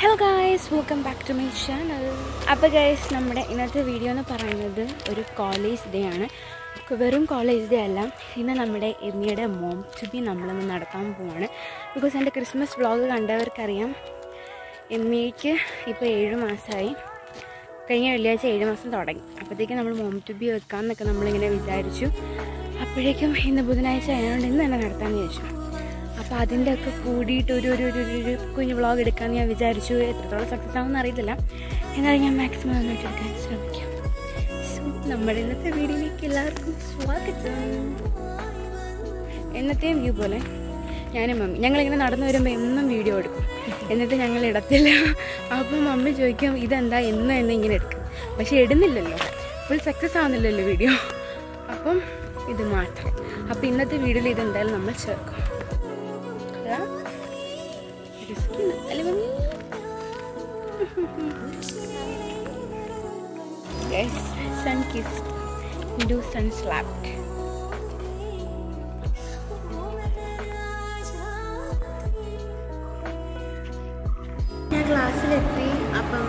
Hello guys, welcome back to my channel. അപ്പോൾ guys നമ്മുടെ ഇന്നത്തെ വീഡിയോ എന്ന് പറയുന്നത് ഒരു കോളേജ് ഡേ ആണ്. വെറും കോളേജ് ഡേ അല്ല, ഇന്ന് നമ്മുടെ എമ്മിയുടെ മോം ടു ബി നമ്മളിന്ന് നടത്താൻ പോവാണ്. ബിക്കോസ് എൻ്റെ ക്രിസ്മസ് വ്ളോഗ് കണ്ടവർക്കറിയാം, എമ്മിക്ക് ഇപ്പോൾ 7 മാസമായി. കഴിഞ്ഞ വെള്ളിയാഴ്ച 7 മാസം തുടങ്ങി. അപ്പോഴത്തേക്കും നമ്മൾ മോം ടു ബി വെക്കാമെന്നൊക്കെ നമ്മളിങ്ങനെ വിചാരിച്ചു. അപ്പോഴേക്കും ഇന്ന് ബുധനാഴ്ച ആയതുകൊണ്ട് ഇന്ന് തന്നെ നടത്താമെന്ന് വിചാരിച്ചു. അപ്പോൾ അതിൻ്റെ ഒക്കെ കൂടിയിട്ട് ഒരു കുഞ്ഞ് വ്ളോഗ് എടുക്കാമെന്ന് ഞാൻ വിചാരിച്ചു. എത്രത്തോളം സക്സസ് ആവുമെന്ന് അറിയത്തില്ല, എന്നാലും ഞാൻ മാക്സിമം നന്നായിട്ട് എടുക്കാൻ ശ്രമിക്കാം. സോ നമ്മുടെ ഇന്നത്തെ വീഡിയോയിലേക്ക് എല്ലാവർക്കും സ്വാഗതം. എന്നത്തെയും വ്യൂ പോലെ ഞാനും മമ്മി ഞങ്ങളിങ്ങനെ നടന്നു വരുമ്പോൾ എന്നും വീഡിയോ എടുക്കും, എന്നിട്ട് ഞങ്ങൾ ഇടത്തില്ല. അപ്പം മമ്മി ചോദിക്കും ഇതെന്താ എന്നും ഇങ്ങനെ എടുക്കും, പക്ഷെ ഇടുന്നില്ലല്ലോ, ഫുൾ സക്സസ് ആവുന്നില്ലല്ലോ വീഡിയോ. അപ്പം ഇത് മാത്രം. അപ്പോൾ ഇന്നത്തെ വീഡിയോയിൽ ഇതെന്തായാലും നമ്മൾ ചേർക്കും. Guys, sun kissed into sun slapped. ഞാൻ ക്ലാസ്സിലെത്തി. അപ്പം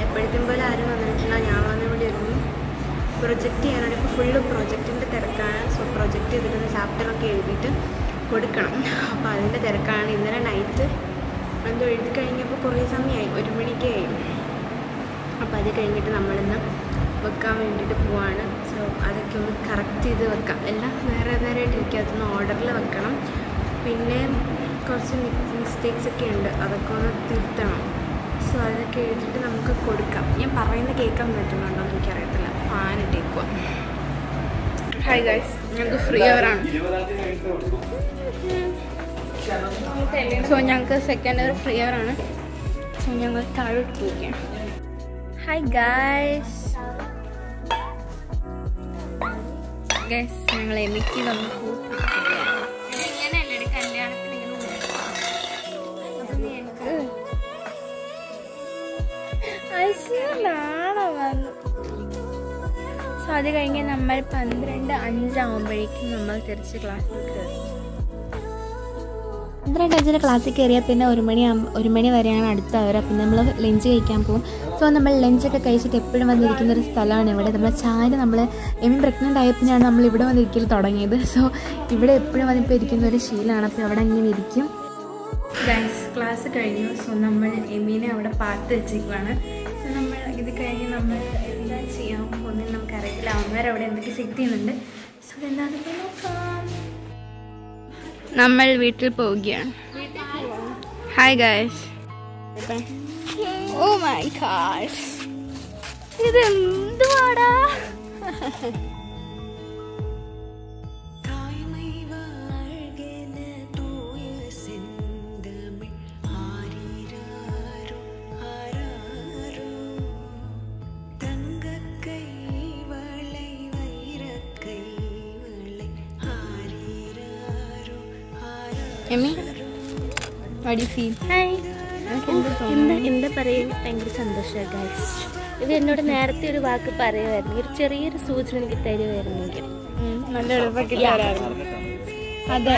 എപ്പോഴത്തേക്കും പോലെ ആരും വന്നിട്ടില്ല, ഞാൻ വന്നിവിടെ ഇരുന്നു. പ്രൊജക്റ്റ് ചെയ്യാനാണ്, ഇപ്പോൾ ഫുള്ള് പ്രൊജക്റ്റിൻ്റെ തിരക്കാണ്. സോ പ്രൊജക്റ്റ് ചെയ്തിട്ട് ചാപ്റ്ററൊക്കെ എഴുതിയിട്ട് കൊടുക്കണം. അപ്പോൾ അതിൻ്റെ തിരക്കാണ്. ഇന്നലെ നൈറ്റ് എന്തോ എഴുതി കഴിഞ്ഞപ്പോൾ കുറേ സമയമായി, 1 മണിക്കായി. അപ്പോൾ അത് കഴിഞ്ഞിട്ട് നമ്മളിന്ന് വെക്കാൻ വേണ്ടിയിട്ട് പോവാണ്. സോ അതൊക്കെ ഒന്ന് കറക്റ്റ് ചെയ്ത് വെക്കാം. എല്ലാം വേറെ നേരമായിട്ടിരിക്കുക, അതൊന്ന് ഓർഡറിൽ വെക്കണം. പിന്നെ കുറച്ച് മിസ്റ്റേക്സ് ഒക്കെ ഉണ്ട്, അതൊക്കെ ഒന്ന് തിരുത്തണം. സോ അതൊക്കെ എഴുതിയിട്ട് നമുക്ക് കൊടുക്കാം. ഞാൻ പറയുന്നത് കേൾക്കാൻ പറ്റുന്നുണ്ടോ എന്ന് എനിക്കറിയത്തില്ല, ഫാൻ ഇട്ടേക്കുക. ഹായ് ഗൈസ്, ഞങ്ങൾക്ക് ഫ്രീ അവറാണ്. സോ ഞങ്ങൾക്ക് സെക്കൻഡ് അവർ ഫ്രീ അവറാണ്. സോ ഞങ്ങൾ താഴോട്ട് പോവുകയാണ്. ഹായ് ഗൈസ്, ഗൈസ് ഞങ്ങൾ എനിക്ക് വന്ന് ഇങ്ങനെയല്ലേ കല്യാണത്തിന് ഇങ്ങനെ ഞങ്ങൾക്ക് നാളെ വന്നു. സോ അത് കഴിഞ്ഞ് നമ്മൾ 12:05 ആകുമ്പോഴേക്കും നമ്മൾ തിരിച്ച് ക്ലാസ്സിൽ കയറി. 12:05 ക്ലാസ്സിൽ കയറിയാൽ പിന്നെ 1 മണി വരെയാണ് അടുത്ത അവർ. പിന്നെ നമ്മൾ ലഞ്ച് കഴിക്കാൻ പോകും. സോ നമ്മൾ ലഞ്ചൊക്കെ കഴിച്ചിട്ട് എപ്പോഴും വന്നിരിക്കുന്ന ഒരു സ്ഥലമാണ് ഇവിടെ. നമ്മൾ ചായ എമ്മി പ്രഗ്നൻ്റ് ആയപ്പോഴാണ് നമ്മൾ ഇവിടെ വന്നിരിക്കൽ തുടങ്ങിയത്. സോ ഇവിടെ എപ്പോഴും വന്നിപ്പോൾ ഇരിക്കുന്ന ഒരു ശീലമാണ്. അപ്പോൾ അവിടെ അങ്ങനെ ഇരിക്കും. ഗൈസ് ക്ലാസ് കഴിഞ്ഞു. സോ നമ്മൾ എമ്മീനെ അവിടെ പാർത്ത് വെച്ചേക്കുവാണ്. സോ നമ്മൾ ഇത് കഴിഞ്ഞ് നമ്മൾ എന്താ ചെയ്യാൻ പോകുന്നത് നമുക്കറിയില്ല. അമ്മമാരവിടെ എന്തൊക്കെ സെറ്റ് ചെയ്യുന്നുണ്ട്. സോ എന്താണെന്ന് നോക്കാം. നമ്മൾ വീട്ടിൽ പോവുകയാണ്. Hi guys. Oh my god, ഇതെന്തുവാടാ? എമ്മി, what do you feel? Hi, എന്താ പറയും? ഭയങ്കര സന്തോഷമാണ് ഗൈസ്. ഇത് എന്നോട് നേരത്തെ ഒരു വാക്ക് പറയുമായിരുന്നു, ഒരു ചെറിയൊരു സൂചന എനിക്ക് തരുമായിരുന്നെങ്കിൽ നല്ല എളുപ്പത്തിൽ തരായിരുന്നു. അതെ.